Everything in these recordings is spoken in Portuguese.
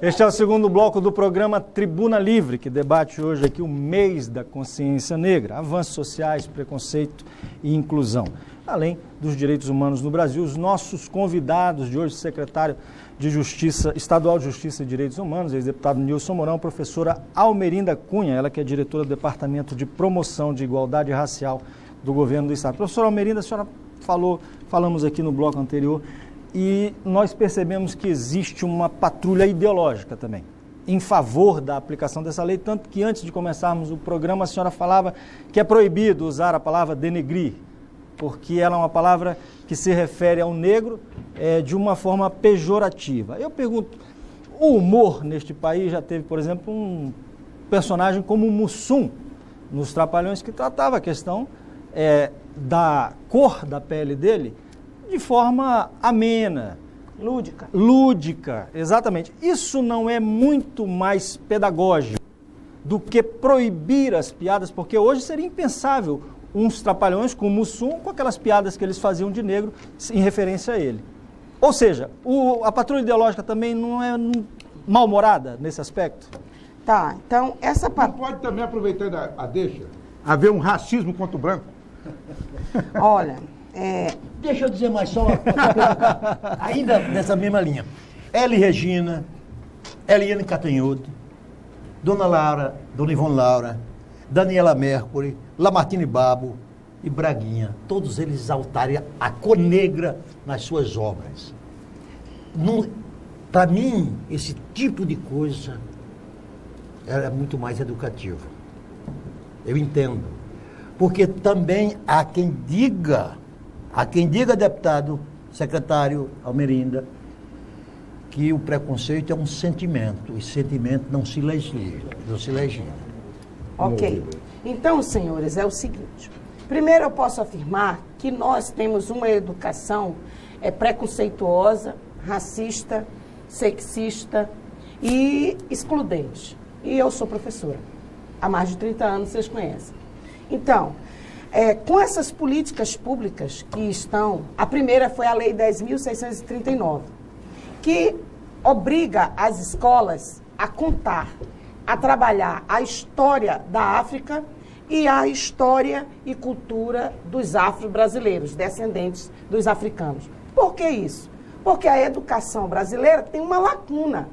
Este é o segundo bloco do programa Tribuna Livre, que debate hoje aqui o mês da consciência negra, avanços sociais, preconceito e inclusão. Além dos direitos humanos no Brasil, os nossos convidados de hoje, secretário de Justiça, Estadual de Justiça e Direitos Humanos, ex-deputado Nilson Mourão, professora Almerinda Cunha, ela que é diretora do Departamento de Promoção de Igualdade Racial do Governo do Estado. Professora Almerinda, a senhora falamos aqui no bloco anterior, e nós percebemos que existe uma patrulha ideológica também, em favor da aplicação dessa lei, tanto que antes de começarmos o programa a senhora falava que é proibido usar a palavra denegrir, porque ela é uma palavra que se refere ao negro de uma forma pejorativa. Eu pergunto, o humor neste país já teve, por exemplo, um personagem como o Mussum, nos Trapalhões, que tratava a questão da cor da pele dele de forma amena. Lúdica, exatamente. Isso não é muito mais pedagógico do que proibir as piadas, porque hoje seria impensável uns Trapalhões com o Mussum, com aquelas piadas que eles faziam de negro em referência a ele. Ou seja, a patrulha ideológica também não é mal-humorada nesse aspecto? Tá, então essa Não pode também, aproveitando a deixa, haver um racismo contra o branco? Olha, Deixa eu dizer mais só, ainda nessa mesma linha. Eli Regina, Eliane Catanhodo, Dona Laura, Dona Ivone Laura, Daniela Mercury, Lamartine Babo e Braguinha, todos eles exaltaram a cor negra nas suas obras. Para mim, esse tipo de coisa era muito mais educativo. Eu entendo. Porque também há quem diga, deputado, secretário Almerinda, que o preconceito é um sentimento, e sentimento não se legisla. ok. Então, senhores, é o seguinte. Primeiro eu posso afirmar que nós temos uma educação preconceituosa, racista, sexista e excludente. E eu sou professora. Há mais de 30 anos, vocês conhecem. Então, com essas políticas públicas que estão... A primeira foi a Lei 10.639, que obriga as escolas a contar, a trabalhar a história da África e a história e cultura dos afro-brasileiros, descendentes dos africanos. Por que isso? Porque a educação brasileira tem uma lacuna.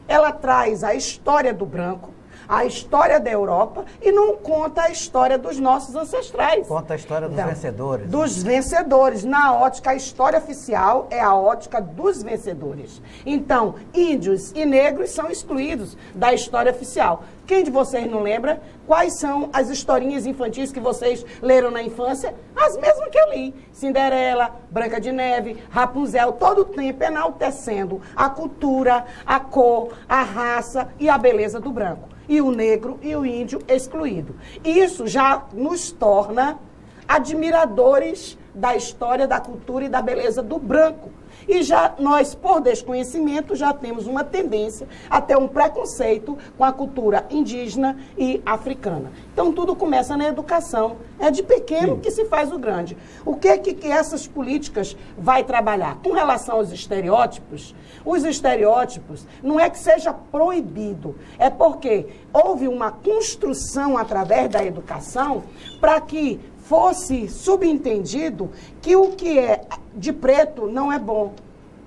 Ela traz a história do branco, a história da Europa e não conta a história dos nossos ancestrais. Conta a história dos vencedores. Dos vencedores. Na ótica, a história oficial é a ótica dos vencedores. Então, índios e negros são excluídos da história oficial. Quem de vocês não lembra quais são as historinhas infantis que vocês leram na infância? As mesmas que eu li. Cinderela, Branca de Neve, Rapunzel, todo o tempo enaltecendo a cultura, a cor, a raça e a beleza do branco. E o negro e o índio excluído. Isso já nos torna admiradores da história, da cultura e da beleza do branco. E já nós, por desconhecimento, já temos uma tendência a ter um preconceito com a cultura indígena e africana. Então, tudo começa na educação. É de pequeno que se faz o grande. O que essas políticas vai trabalhar? Com relação aos estereótipos, os estereótipos não é que seja proibido, é porque houve uma construção através da educação para que fosse subentendido que o que é de preto não é bom.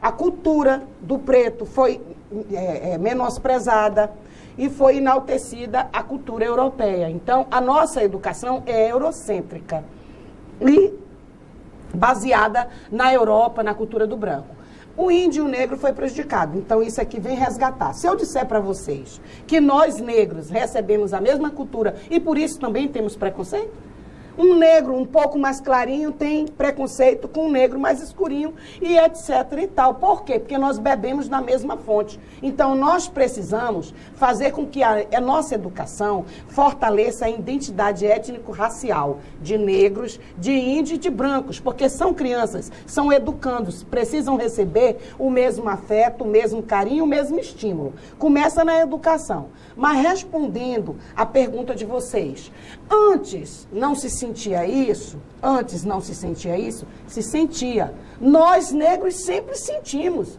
A cultura do preto foi menosprezada e foi enaltecida a cultura europeia. Então, a nossa educação é eurocêntrica e baseada na Europa, na cultura do branco. O índio e o negro foi prejudicado. Então, isso aqui vem resgatar. Se eu disser para vocês que nós, negros, recebemos a mesma cultura e por isso também temos preconceito, um negro um pouco mais clarinho tem preconceito com um negro mais escurinho e etc e tal. Por quê? Porque nós bebemos na mesma fonte. Então, nós precisamos fazer com que a nossa educação fortaleça a identidade étnico-racial de negros, de índios e de brancos, porque são crianças, são educandos, precisam receber o mesmo afeto, o mesmo carinho, o mesmo estímulo. Começa na educação. Mas respondendo à pergunta de vocês, antes não se sentia isso? Antes não se sentia isso? Se sentia. Nós, negros, sempre sentimos.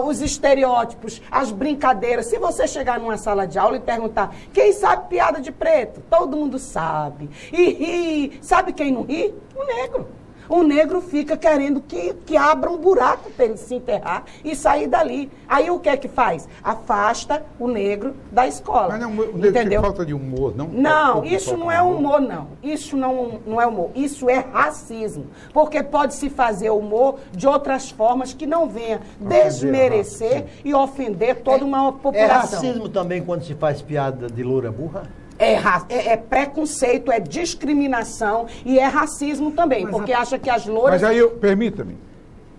Os estereótipos, as brincadeiras. Se você chegar numa sala de aula e perguntar, quem sabe piada de preto? Todo mundo sabe. E ri. Sabe quem não ri? O negro. O negro fica querendo que abra um buraco para ele se enterrar e sair dali. Aí o que é que faz? Afasta o negro da escola. Mas não, o negro tem falta de humor, não? Não, isso não é humor, não. Isso não é humor. Isso é racismo. Porque pode se fazer humor de outras formas que não venha desmerecer e ofender toda uma população. É racismo também quando se faz piada de loura burra? É preconceito, é discriminação e é racismo também, porque acha que as louras... Mas aí, permita-me,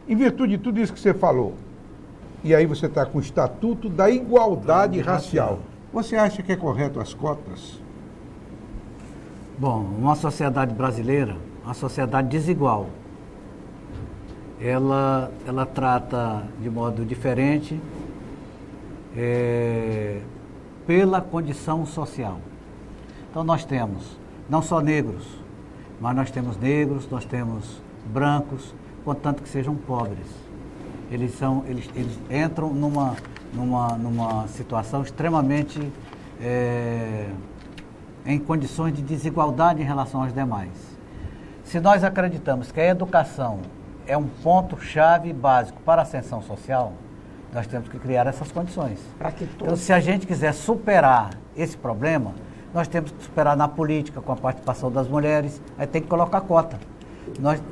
em virtude de tudo isso que você falou, e aí você está com o Estatuto da Igualdade Racial, você acha que é correto as cotas? Bom, uma sociedade brasileira, uma sociedade desigual, ela trata de modo diferente pela condição social. Então nós temos não só negros, mas nós temos brancos, contanto que sejam pobres. Eles entram numa situação extremamente em condições de desigualdade em relação aos demais. Se nós acreditamos que a educação é um ponto-chave básico para a ascensão social, nós temos que criar essas condições. Então, se a gente quiser superar esse problema, nós temos que superar na política, com a participação das mulheres, aí tem que colocar cota.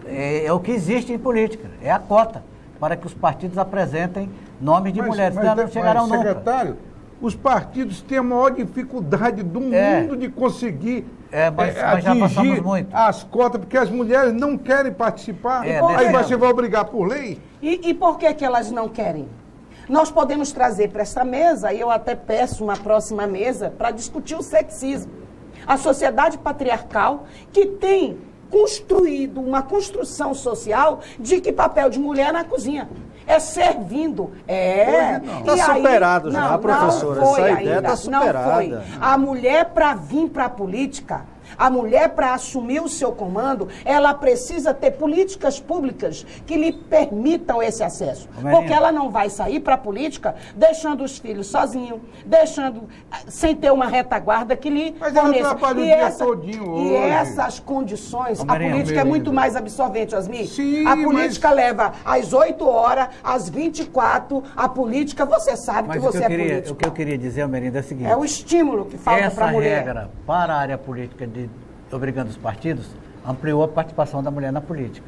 É o que existe em política, é a cota, para que os partidos apresentem nomes de mulheres. Não chegarão nunca. Secretário, os partidos têm a maior dificuldade do mundo de conseguir mas já passamos muito. As cotas, porque as mulheres não querem participar. Aí você vai obrigar por lei. E por que elas não querem? Nós podemos trazer para essa mesa, e eu até peço uma próxima mesa, para discutir o sexismo. A sociedade patriarcal que tem construído uma construção social de que papel de mulher na cozinha. É servindo. Está superado já, professora. Essa ideia está superada. Não foi. A mulher, para vir para a política, a mulher, para assumir o seu comando, ela precisa ter políticas públicas que lhe permitam esse acesso. Porque ela não vai sair para a política deixando os filhos sozinhos, sem ter uma retaguarda que lhe forneça. E essas condições, a política é muito mais absorvente, Osmi. Sim, a política leva às 8 horas, às 24, a política, você sabe que você é político. O que eu queria dizer, Almerinda, é o seguinte. É o estímulo que falta para a mulher. Essa regra para a área política obrigando os partidos, ampliou a participação da mulher na política.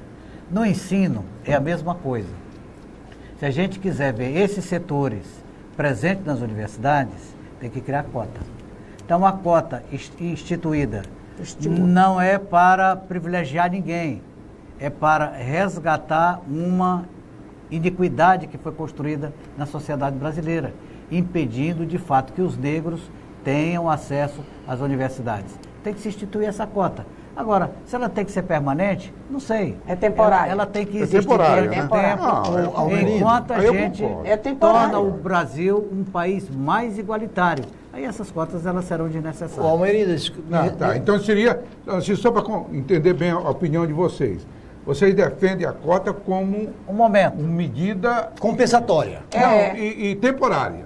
No ensino, é a mesma coisa. Se a gente quiser ver esses setores presentes nas universidades, tem que criar cota. Então, a cota instituída não é para privilegiar ninguém, é para resgatar uma iniquidade que foi construída na sociedade brasileira, impedindo, de fato, que os negros tenham acesso às universidades. Tem que se instituir essa cota. Agora, se ela tem que ser permanente, não sei. É temporária. Ela tem que existir tempo, enquanto a gente torna o Brasil um país mais igualitário. Aí essas cotas elas serão desnecessárias. Então seria, só para entender bem a opinião de vocês defendem a cota como uma medida compensatória. E temporária.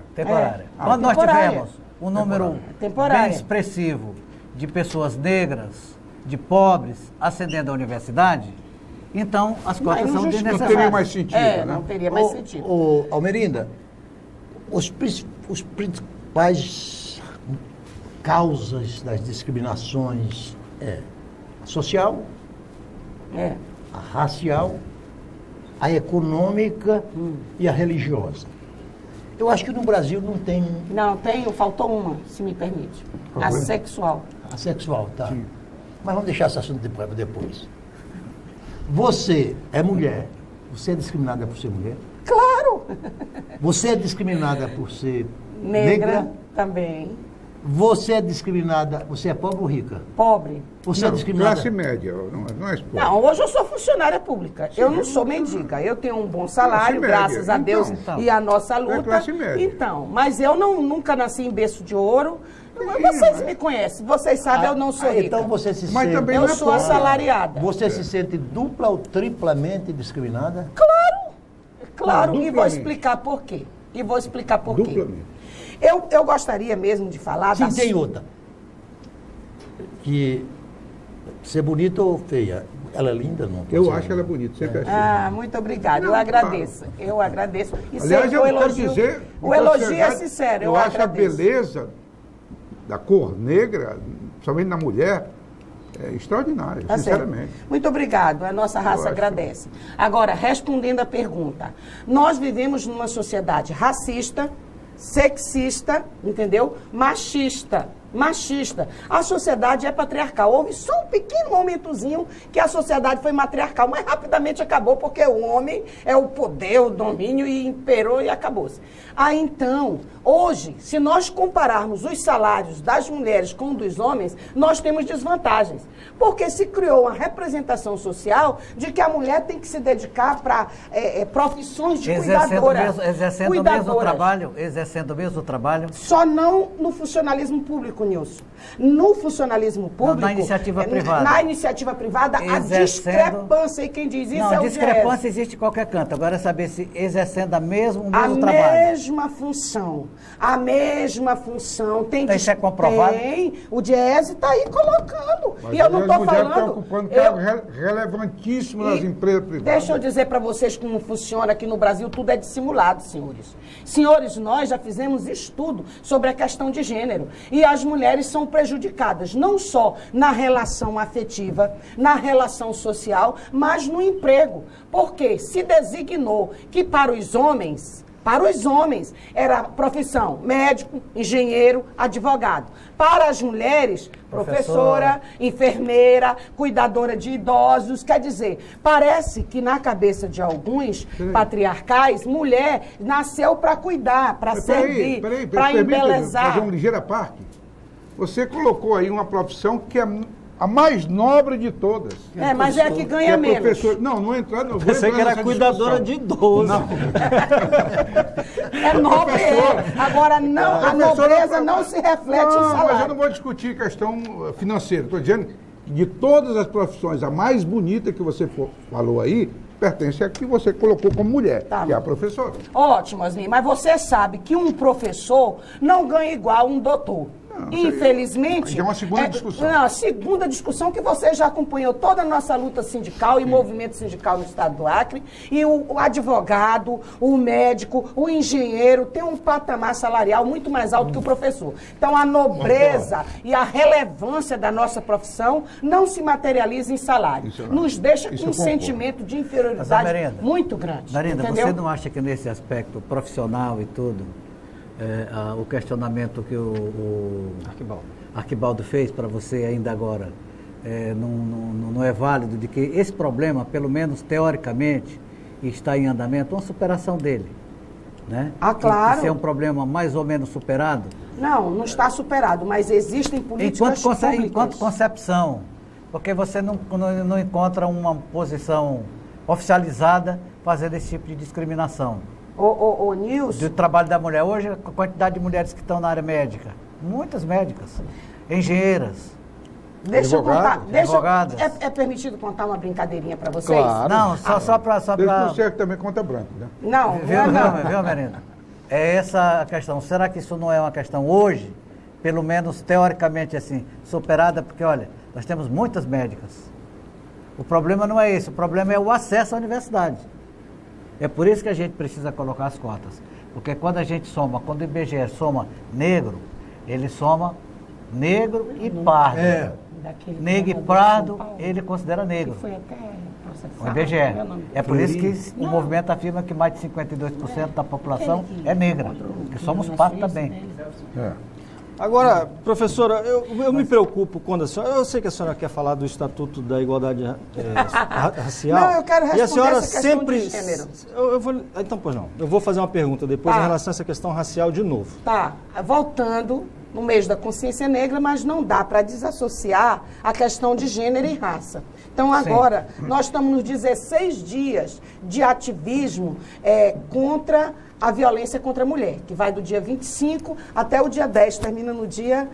Quando nós tivemos um número bem expressivo de pessoas negras, de pobres, ascendendo à universidade, então as cotas são desnecessárias. Não teria mais sentido, né? Não teria mais sentido. Almerinda, os principais causas das discriminações a social, a racial, a econômica e a religiosa. Eu acho que no Brasil não tem... Não, faltou uma, se me permite. A sexual. A sexual, tá. Sim. Mas vamos deixar esse assunto depois. Você é mulher. Você é discriminada por ser mulher? Claro! Você é discriminada por ser negra? Também. Você é discriminada... Você é pobre ou rica? Pobre. Você é discriminada... Classe média, não é pobre. Não, hoje eu sou funcionária pública. Sim, eu não sou mendiga. Eu tenho um bom salário, graças a Deus e a nossa luta. É classe média. Então, mas eu nunca nasci em berço de ouro. Vocês me conhecem, vocês sabem, eu não sou rica. Então você se Mas sente... também Eu não é sou pobre. assalariada. Você se sente dupla ou triplamente discriminada? Claro, Não, e vou duplamente. explicar por quê. Duplamente. Eu gostaria mesmo de falar Sim, da... tem outra. Que ser bonita ou feia, ela é linda, não? Eu acho ela bonita, sempre achei. Ah, muito obrigada, eu Não, agradeço. Eu agradeço. E Aliás, sempre eu o quero elogio, dizer... o elogio é sincero, eu acho agradeço. a beleza da cor negra, principalmente na mulher, extraordinária, Tá certo. sinceramente. Muito obrigado, a nossa raça acho. agradece. Agora, respondendo à pergunta, nós vivemos numa sociedade racista, sexista, entendeu? Machista. A sociedade é patriarcal. Houve só um pequeno momentozinho que a sociedade foi matriarcal, mas rapidamente acabou, porque o homem é o poder, o domínio, e imperou e acabou-se. Aí então, hoje, se nós compararmos os salários das mulheres com os dos homens, nós temos desvantagens. Porque se criou uma representação social de que a mulher tem que se dedicar para profissões de cuidadora. Exercendo o mesmo trabalho. Só não no funcionalismo público, Nilson. No funcionalismo público... Na iniciativa privada. Na iniciativa privada, a discrepância. E quem diz isso Não, é o discrepância Diese. existe em qualquer canto. Agora é saber se exercendo o mesmo A trabalho. mesma função. A mesma função. Isso é comprovado? Tem. O Diese está aí colocando. Mas e eu não as estou mulheres estão falando... ocupando eu- cargo relevantíssimo nas E empresas privadas. Deixa eu dizer para vocês como funciona aqui no Brasil, tudo é dissimulado, senhores. Senhores, nós já fizemos estudo sobre a questão de gênero. E as mulheres são prejudicadas, não só na relação afetiva, na relação social, mas no emprego. Porque se designou que para os homens, era a profissão médico, engenheiro, advogado. Para as mulheres, professora, enfermeira, cuidadora de idosos. Quer dizer, parece que na cabeça de alguns patriarcais, mulher nasceu para cuidar, para servir, para embelezar. Fazer um ligeiro à parte. Você colocou aí uma profissão que é a mais nobre de todas. Mas é a que ganha menos. Professor. Não entrar, não vou Pensei entrar que era nessa cuidadora discussão. de idoso. Não. É nobre, Agora, não, a Professora, nobreza não se reflete em Não, mas eu salário. não vou discutir questão financeira. Estou dizendo que de todas as profissões, a mais bonita que você falou aí, pertence a que você colocou como mulher, Tá. que é a professora. Ótimo, Osni, mas você sabe que um professor não ganha igual um doutor. Não, isso aí Infelizmente... é uma segunda discussão. Não, a segunda discussão que você já acompanhou toda a nossa luta sindical e movimento sindical no estado do Acre. E o advogado, o médico, o engenheiro tem um patamar salarial muito mais alto que o professor. Então, a nobreza e a relevância da nossa profissão não se materializa em salário. Isso eu não. Nos deixa Isso com um eu concordo. sentimento de Mas, inferioridade Merenda, muito grande. Marina, entendeu? você não acha que nesse aspecto profissional e tudo, o questionamento que o Arquibaldo fez para você ainda agora não é válido, de que esse problema, pelo menos teoricamente, está em andamento, uma superação dele, né? Ah, claro. Isso é um problema mais ou menos superado? Não está superado, mas existem políticas públicas. Enquanto concepção, porque você não encontra uma posição oficializada fazendo esse tipo de discriminação. Ô, Nilson, Do trabalho da mulher. Hoje, a quantidade de mulheres que estão na área médica, muitas médicas, engenheiras. deixa eu contar. Advogadas. É permitido contar uma brincadeirinha para vocês? Claro. Não, só para... Desde que você também conta branco, né? Não, Viu, Merenda? É essa a questão. Será que isso não é uma questão hoje, pelo menos teoricamente assim, superada? Porque, olha, nós temos muitas médicas. O problema não é esse, o problema é o acesso à universidade. É por isso que a gente precisa colocar as cotas. Porque quando o IBGE soma negro, ele soma negro e pardo. Negro e pardo, ele considera negro. Foi até O IBGE. É por isso que o movimento afirma que mais de 52% da população é negra. Que somos parte também. Agora, professora, eu me preocupo quando a senhora... Eu sei que a senhora quer falar do Estatuto da Igualdade Racial. Não, eu quero responder e a senhora essa questão sempre... de gênero. Então, pois não. Eu vou fazer uma pergunta depois em relação a essa questão racial de novo. Tá, voltando no mês da consciência negra, mas não dá para desassociar a questão de gênero e raça. Então, agora, nós estamos nos 16 dias de ativismo contra a violência contra a mulher, que vai do dia 25 até o dia 10, termina no dia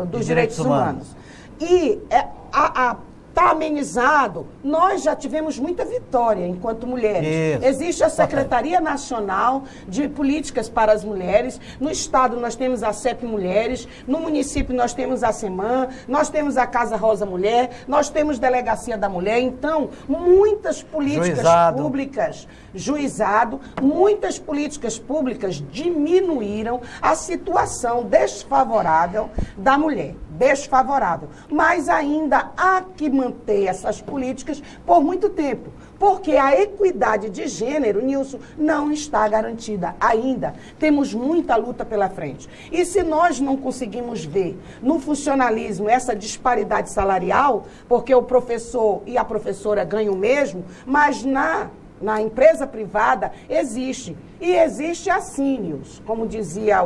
dos direitos humanos. E está amenizado. Nós já tivemos muita vitória enquanto mulheres. Isso. Existe a Secretaria Nacional de Políticas para as Mulheres. No estado nós temos a CEP Mulheres. No município nós temos a SEMAN. Nós temos a Casa Rosa Mulher. Nós temos Delegacia da Mulher. Então, muitas políticas públicas, muitas políticas públicas diminuíram a situação desfavorável da mulher. Desfavorável. Mas ainda há que manter essas políticas por muito tempo. Porque a equidade de gênero, Nilson, não está garantida ainda. Temos muita luta pela frente. E se nós não conseguimos ver no funcionalismo essa disparidade salarial, porque o professor e a professora ganham o mesmo, mas na empresa privada existe. E existe assínios, como dizia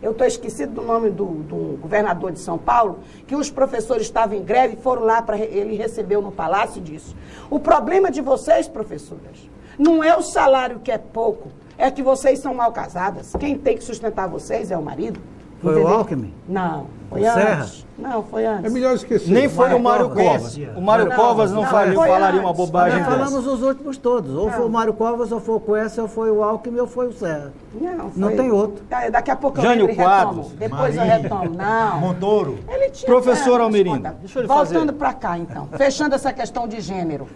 eu estou esquecido do nome do governador de São Paulo, que os professores estavam em greve e foram lá, ele recebeu no palácio disso. O problema de vocês, professoras, não é o salário que é pouco, é que vocês são mal casadas. Quem tem que sustentar vocês é o marido. Foi o Alckmin? Não, foi Serra? Antes. Não, foi antes. É melhor esquecer. Nem foi o Mário Covas. O Mário Covas não falaria uma bobagem Nós dessa. falamos os últimos todos. Ou foi o Mário Covas, ou foi o Coessa, ou foi o Alckmin, ou foi o Serra. Não tem outro. Daqui a pouco eu Jânio lembro e retomo. Quadros, Depois Marinho, eu retomo. Não. Montoro. Ele tinha, Professor Almerindo, deixa eu lhe fazer. Voltando para cá, então. Fechando essa questão de gênero.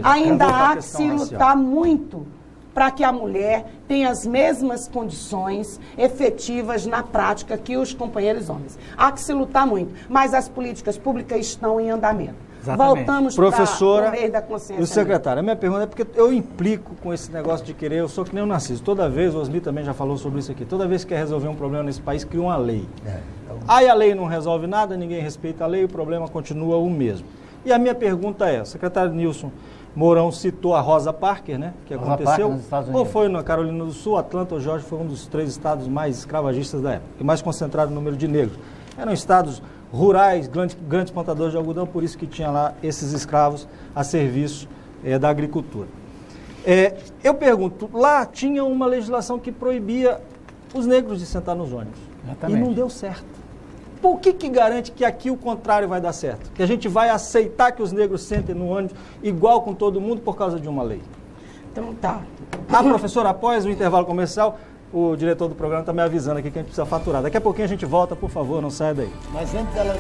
Ainda Eu vou pra há que questão se racial. lutar muito para que a mulher tenha as mesmas condições efetivas na prática que os companheiros homens. Há que se lutar muito, mas as políticas públicas estão em andamento. Exatamente. Voltamos para Professora o meio da consciência. e o secretário, a minha pergunta é porque eu implico com esse negócio de querer, eu sou que nem o Narciso. Toda vez, o Osmi também já falou sobre isso aqui, toda vez que quer resolver um problema nesse país, cria uma lei. Aí a lei não resolve nada, ninguém respeita a lei, o problema continua o mesmo. E a minha pergunta é, o secretário Nilson Mourão citou a Rosa Parker, né, que Rosa aconteceu, Parker nos Estados ou Unidos. foi na Carolina do Sul, Atlanta ou Georgia, foi um dos 3 estados mais escravagistas da época, e mais concentrado no número de negros. Eram estados rurais, grandes plantadores de algodão, por isso que tinha lá esses escravos a serviço da agricultura. Eu pergunto, lá tinha uma legislação que proibia os negros de sentar nos ônibus. Exatamente. E não deu certo. Por que garante que aqui o contrário vai dar certo? Que a gente vai aceitar que os negros sentem no ônibus igual com todo mundo por causa de uma lei? Então tá. A professora, após o intervalo comercial, o diretor do programa está me avisando aqui que a gente precisa faturar. Daqui a pouquinho a gente volta, por favor, não saia daí. Mas antes ela